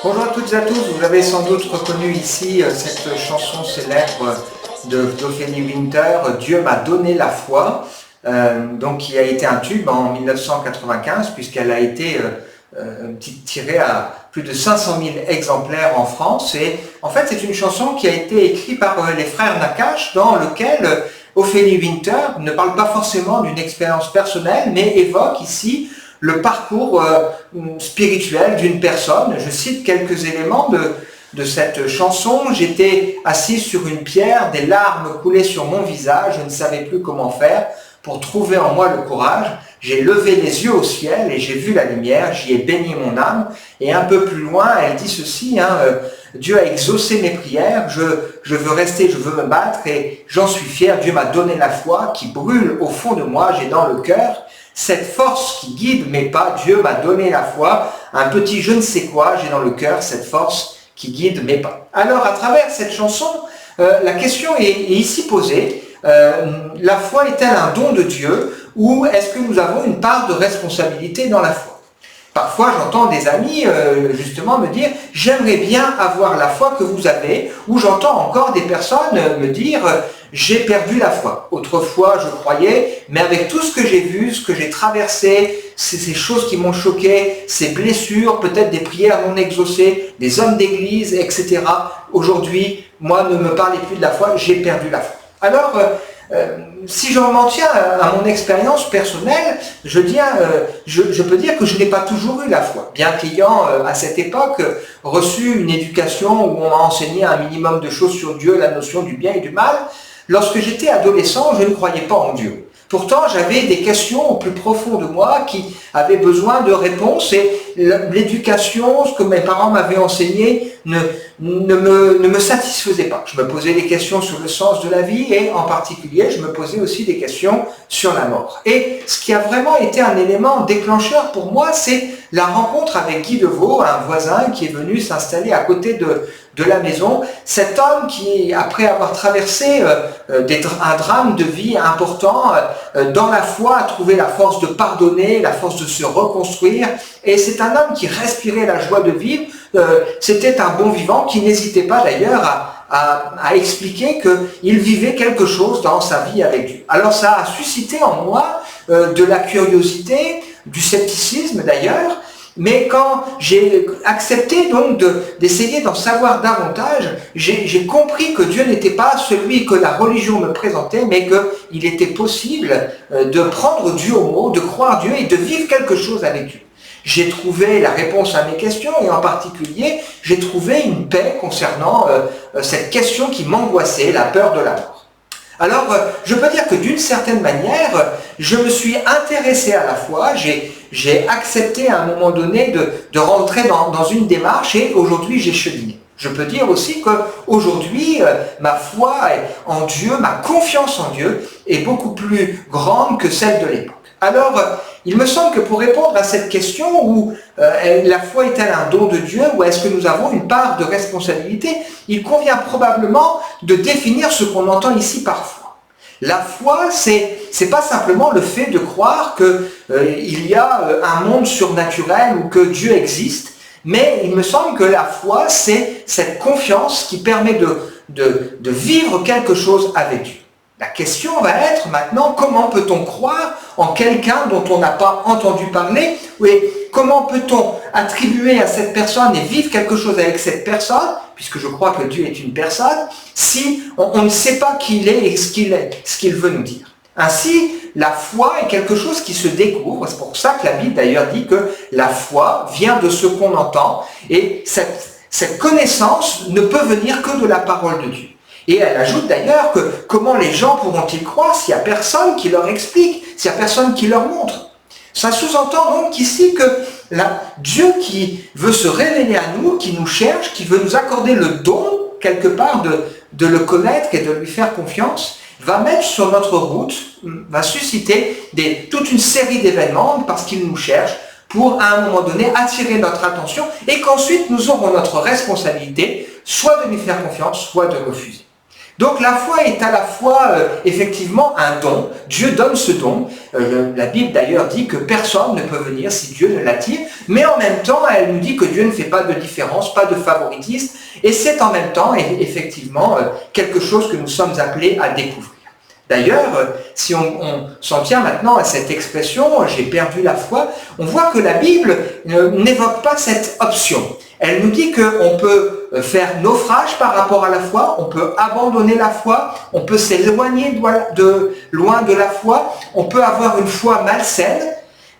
Bonjour à toutes et à tous, vous avez sans doute reconnu ici cette chanson célèbre d'Ophélie Winter, Dieu m'a donné la foi, donc qui a été un tube en 1995 puisqu'elle a été tirée à plus de 500 000 exemplaires en France. Et en fait c'est une chanson qui a été écrite par les frères Nakache, dans lequel Ophélie Winter ne parle pas forcément d'une expérience personnelle, mais évoque ici le parcours spirituel d'une personne. Je cite quelques éléments de cette chanson. J'étais assis sur une pierre, des larmes coulaient sur mon visage, je ne savais plus comment faire pour trouver en moi le courage. J'ai levé les yeux au ciel et j'ai vu la lumière, j'y ai baigné mon âme. Et un peu plus loin, elle dit ceci, Dieu a exaucé mes prières, je veux rester, je veux me battre et j'en suis fier. Dieu m'a donné la foi qui brûle au fond de moi, j'ai dans le cœur cette force qui guide mes pas. Dieu m'a donné la foi, un petit je ne sais quoi, j'ai dans le cœur cette force qui guide mes pas. Alors à travers cette chanson, la question est ici posée, la foi est-elle un don de Dieu ou est-ce que nous avons une part de responsabilité dans la foi? Parfois, j'entends des amis justement me dire « J'aimerais bien avoir la foi que vous avez » ou j'entends encore des personnes me dire « J'ai perdu la foi. Autrefois, je croyais, mais avec tout ce que j'ai vu, ce que j'ai traversé, ces choses qui m'ont choqué, ces blessures, peut-être des prières non exaucées, des hommes d'église, etc. Aujourd'hui, moi, ne me parlez plus de la foi, j'ai perdu la foi. » Alors, si je m'en tiens à mon expérience personnelle, je peux dire que je n'ai pas toujours eu la foi. Bien qu'ayant à cette époque reçu une éducation où on m'a enseigné un minimum de choses sur Dieu, la notion du bien et du mal, lorsque j'étais adolescent, je ne croyais pas en Dieu. Pourtant, j'avais des questions au plus profond de moi qui avaient besoin de réponses et l'éducation, ce que mes parents m'avaient enseigné, ne me satisfaisait pas. Je me posais des questions sur le sens de la vie et en particulier, je me posais aussi des questions sur la mort. Et ce qui a vraiment été un élément déclencheur pour moi, c'est la rencontre avec Guy Deveau, un voisin qui est venu s'installer à côté de la maison. Cet homme qui, après avoir traversé un drame de vie important, dans la foi a trouvé la force de pardonner, la force de se reconstruire. Et c'est un homme qui respirait la joie de vivre. C'était un bon vivant qui n'hésitait pas d'ailleurs à expliquer qu'il vivait quelque chose dans sa vie avec Dieu. Alors ça a suscité en moi de la curiosité, du scepticisme d'ailleurs, mais quand j'ai accepté donc d'essayer d'en savoir davantage, j'ai compris que Dieu n'était pas celui que la religion me présentait, mais qu'il était possible de prendre Dieu au mot, de croire Dieu et de vivre quelque chose avec Dieu. J'ai trouvé la réponse à mes questions et en particulier, j'ai trouvé une paix concernant cette question qui m'angoissait, la peur de la mort. Alors, je peux dire que d'une certaine manière, je me suis intéressé à la foi, j'ai accepté à un moment donné de rentrer dans une démarche et aujourd'hui j'ai cheminé. Je peux dire aussi qu'aujourd'hui, ma foi en Dieu, ma confiance en Dieu est beaucoup plus grande que celle de l'époque. Alors, il me semble que pour répondre à cette question où la foi est-elle un don de Dieu ou est-ce que nous avons une part de responsabilité, il convient probablement de définir ce qu'on entend ici par foi. La foi, c'est pas simplement le fait de croire qu'il y a un monde surnaturel ou que Dieu existe, mais il me semble que la foi, c'est cette confiance qui permet de vivre quelque chose avec Dieu. La question va être maintenant, comment peut-on croire en quelqu'un dont on n'a pas entendu parler? Et comment peut-on attribuer à cette personne et vivre quelque chose avec cette personne, puisque je crois que Dieu est une personne, si on ne sait pas qui il est et ce qu'il veut nous dire? Ainsi, la foi est quelque chose qui se découvre. C'est pour ça que la Bible d'ailleurs dit que la foi vient de ce qu'on entend. Et cette connaissance ne peut venir que de la parole de Dieu. Et elle ajoute d'ailleurs que comment les gens pourront-ils croire s'il n'y a personne qui leur explique, s'il n'y a personne qui leur montre? Ça sous-entend donc ici que Dieu qui veut se révéler à nous, qui nous cherche, qui veut nous accorder le don, quelque part, de le connaître et de lui faire confiance, va mettre sur notre route, va susciter toute une série d'événements parce qu'il nous cherche pour, à un moment donné, attirer notre attention et qu'ensuite nous aurons notre responsabilité, soit de lui faire confiance, soit de refuser. Donc la foi est à la fois effectivement un don, Dieu donne ce don, la Bible d'ailleurs dit que personne ne peut venir si Dieu ne l'attire, mais en même temps elle nous dit que Dieu ne fait pas de différence, pas de favoritisme, et c'est en même temps effectivement quelque chose que nous sommes appelés à découvrir. D'ailleurs, si on s'en tient maintenant à cette expression « j'ai perdu la foi », on voit que la Bible n'évoque pas cette option. Elle nous dit qu'on peut faire naufrage par rapport à la foi, on peut abandonner la foi, on peut s'éloigner loin de la foi, on peut avoir une foi malsaine.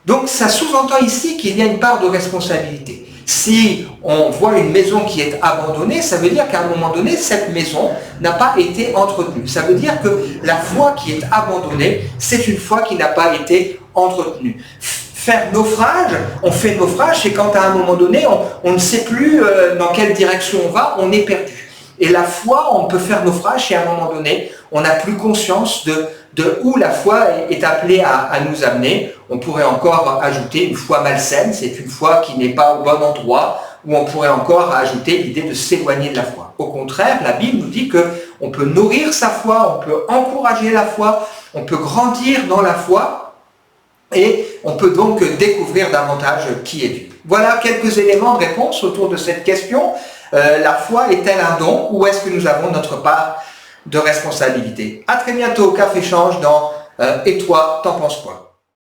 Donc ça sous-entend ici qu'il y a une part de responsabilité. Si on voit une maison qui est abandonnée, ça veut dire qu'à un moment donné, cette maison n'a pas été entretenue. Ça veut dire que la foi qui est abandonnée, c'est une foi qui n'a pas été entretenue. Faire naufrage, on fait naufrage, c'est quand à un moment donné, on ne sait plus dans quelle direction on va, on est perdu. Et la foi, on peut faire naufrage et à un moment donné, on n'a plus conscience de où la foi est appelée à nous amener. On pourrait encore ajouter une foi malsaine, c'est une foi qui n'est pas au bon endroit, ou on pourrait encore ajouter l'idée de s'éloigner de la foi. Au contraire, la Bible nous dit qu'on peut nourrir sa foi, on peut encourager la foi, on peut grandir dans la foi, et on peut donc découvrir davantage qui est Dieu. Voilà quelques éléments de réponse autour de cette question. La foi est-elle un don ou est-ce que nous avons notre part de responsabilité? À très bientôt au Café Change dans Et toi, t'en penses quoi?